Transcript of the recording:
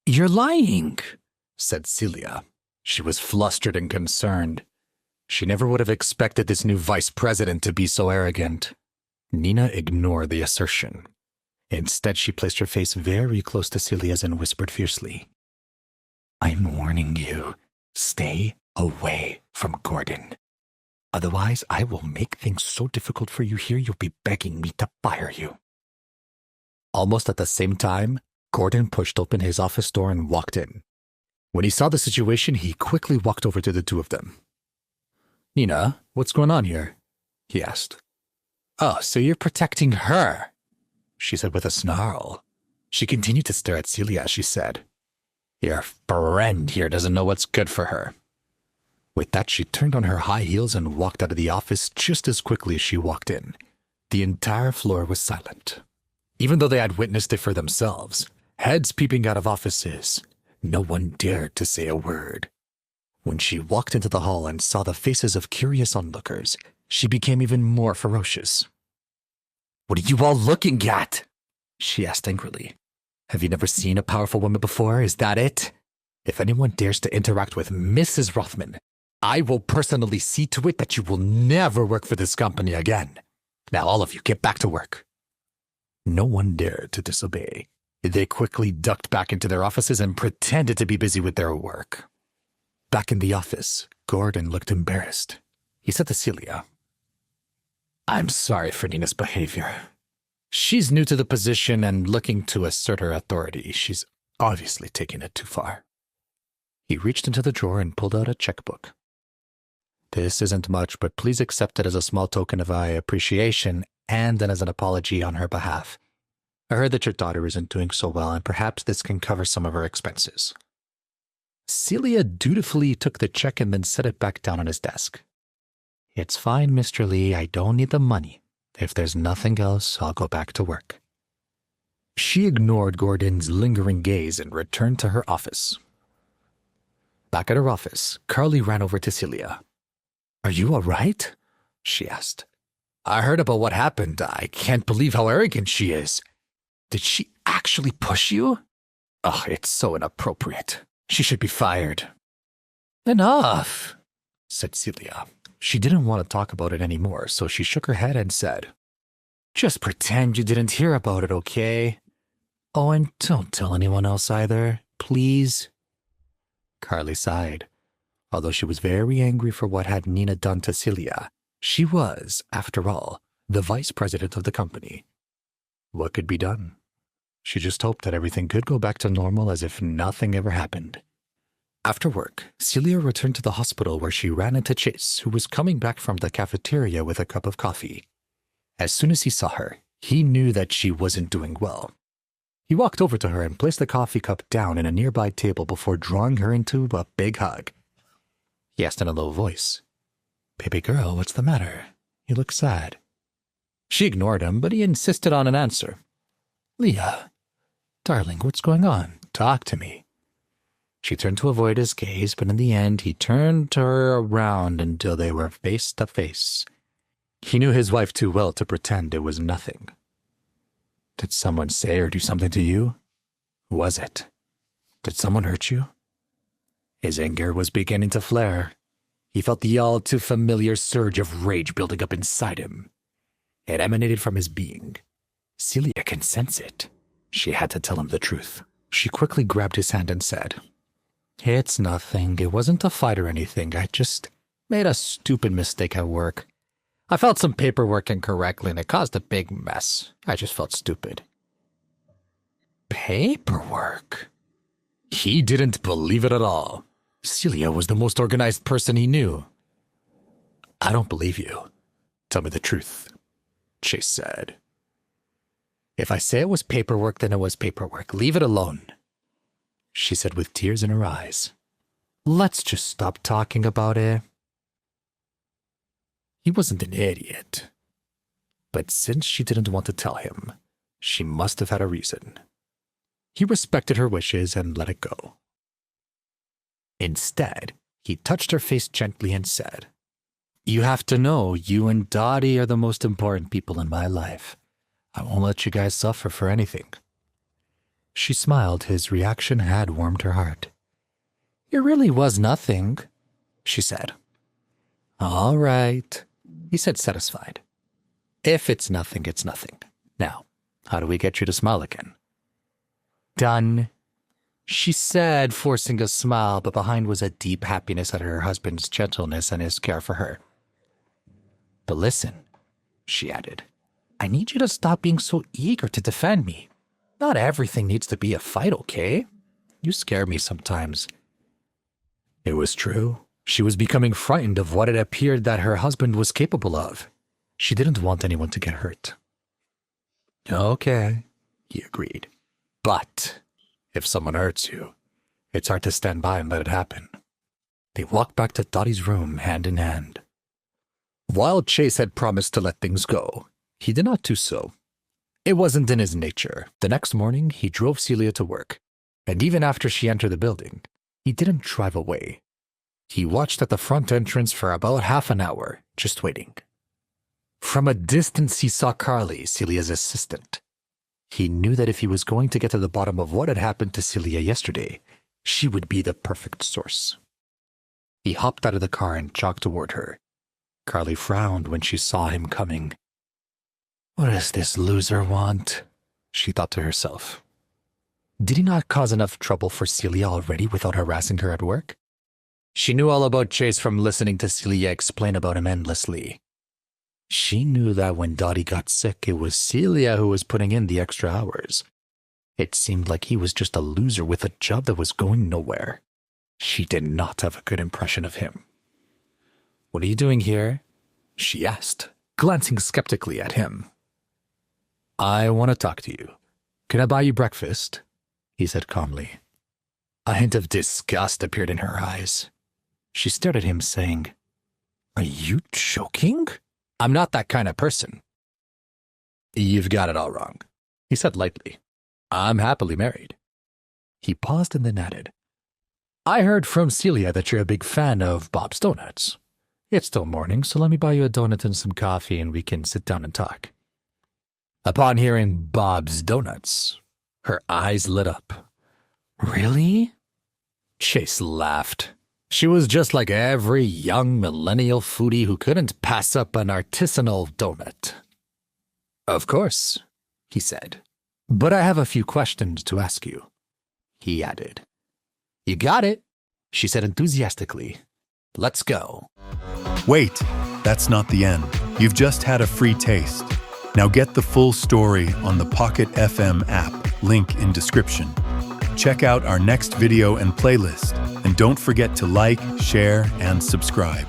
You're lying, said Celia. She was flustered and concerned. She never would have expected this new vice president to be so arrogant. Nina ignored the assertion. Instead, she placed her face very close to Celia's and whispered fiercely, I'm warning you, stay away from Gordon. Otherwise, I will make things so difficult for you here you'll be begging me to fire you. Almost at the same time, Gordon pushed open his office door and walked in. When he saw the situation, he quickly walked over to the two of them. Nina, what's going on here? He asked. Oh, so you're protecting her, she said with a snarl. She continued to stare at Celia as she said, Your friend here doesn't know what's good for her. With that, she turned on her high heels and walked out of the office just as quickly as she walked in. The entire floor was silent. Even though they had witnessed it for themselves, heads peeping out of offices, no one dared to say a word. When she walked into the hall and saw the faces of curious onlookers, she became even more ferocious. What are you all looking at? She asked angrily. Have you never seen a powerful woman before? Is that it? If anyone dares to interact with Mrs. Rothman, I will personally see to it that you will never work for this company again. Now all of you get back to work. No one dared to disobey. They quickly ducked back into their offices and pretended to be busy with their work. Back in the office, Gordon looked embarrassed. He said to Celia, I'm sorry for Nina's behavior. She's new to the position and looking to assert her authority. She's obviously taking it too far. He reached into the drawer and pulled out a checkbook. This isn't much, but please accept it as a small token of my appreciation and then as an apology on her behalf. I heard that your daughter isn't doing so well, and perhaps this can cover some of her expenses. Celia dutifully took the check and then set it back down on his desk. It's fine, Mr. Lee. I don't need the money. If there's nothing else, I'll go back to work. She ignored Gordon's lingering gaze and returned to her office. Back at her office, Carley ran over to Celia. Are you all right? She asked. I heard about what happened. I can't believe how arrogant she is. Did she actually push you? Oh, it's so inappropriate. She should be fired. Enough, said Celia. She didn't want to talk about it anymore, so she shook her head and said, Just pretend you didn't hear about it, okay? Oh, and don't tell anyone else either, please. Carley sighed. Although she was very angry for what had Nina done to Celia, she was, after all, the vice president of the company. What could be done? She just hoped that everything could go back to normal as if nothing ever happened. After work, Celia returned to the hospital where she ran into Chase, who was coming back from the cafeteria with a cup of coffee. As soon as he saw her, he knew that she wasn't doing well. He walked over to her and placed the coffee cup down in a nearby table before drawing her into a big hug. He asked in a low voice, Baby girl, what's the matter? You look sad. She ignored him, but he insisted on an answer. Leah, darling, what's going on? Talk to me. She turned to avoid his gaze, but in the end, he turned her around until they were face to face. He knew his wife too well to pretend it was nothing. Did someone say or do something to you? Who was it? Did someone hurt you? His anger was beginning to flare. He felt the all-too-familiar surge of rage building up inside him. It emanated from his being. Celia can sense it. She had to tell him the truth. She quickly grabbed his hand and said, It's nothing. It wasn't a fight or anything. I just made a stupid mistake at work. I filed some paperwork incorrectly and it caused a big mess. I just felt stupid. Paperwork? He didn't believe it at all. Celia was the most organized person he knew. I don't believe you. Tell me the truth, Chase said. If I say it was paperwork, then it was paperwork. Leave it alone, she said with tears in her eyes. Let's just stop talking about it. He wasn't an idiot. But since she didn't want to tell him, she must have had a reason. He respected her wishes and let it go. Instead, he touched her face gently and said, You have to know, you and Dottie are the most important people in my life. I won't let you guys suffer for anything. She smiled. His reaction had warmed her heart. It really was nothing, she said. All right, he said, satisfied. If it's nothing, it's nothing. Now, how do we get you to smile again? Done, she said, forcing a smile, but behind was a deep happiness at her husband's gentleness and his care for her. But listen, she added, I need you to stop being so eager to defend me. Not everything needs to be a fight, okay? You scare me sometimes. It was true. She was becoming frightened of what it appeared that her husband was capable of. She didn't want anyone to get hurt. Okay, he agreed. But if someone hurts you, it's hard to stand by and let it happen. They walked back to Dottie's room hand in hand. While Chase had promised to let things go, he did not do so. It wasn't in his nature. The next morning, he drove Celia to work, and even after she entered the building, he didn't drive away. He watched at the front entrance for about half an hour, just waiting. From a distance, he saw Carley, Celia's assistant. He knew that if he was going to get to the bottom of what had happened to Celia yesterday, she would be the perfect source. He hopped out of the car and jogged toward her. Carley frowned when she saw him coming. What does this loser want? She thought to herself. Did he not cause enough trouble for Celia already without harassing her at work? She knew all about Chase from listening to Celia explain about him endlessly. She knew that when Dottie got sick, it was Celia who was putting in the extra hours. It seemed like he was just a loser with a job that was going nowhere. She did not have a good impression of him. What are you doing here? She asked, glancing skeptically at him. I want to talk to you. Can I buy you breakfast? He said calmly. A hint of disgust appeared in her eyes. She stared at him, saying, Are you joking? I'm not that kind of person. You've got it all wrong, he said lightly. I'm happily married. He paused and then added, I heard from Celia that you're a big fan of Bob's Donuts. It's still morning, so let me buy you a donut and some coffee and we can sit down and talk. Upon hearing Bob's Donuts, her eyes lit up. Really? Chase laughed. She was just like every young millennial foodie who couldn't pass up an artisanal donut. Of course, he said. But I have a few questions to ask you, he added. You got it, she said enthusiastically. Let's go. Wait, that's not the end. You've just had a free taste. Now get the full story on the Pocket FM app, link in description. Check out our next video and playlist, and don't forget to like, share, and subscribe.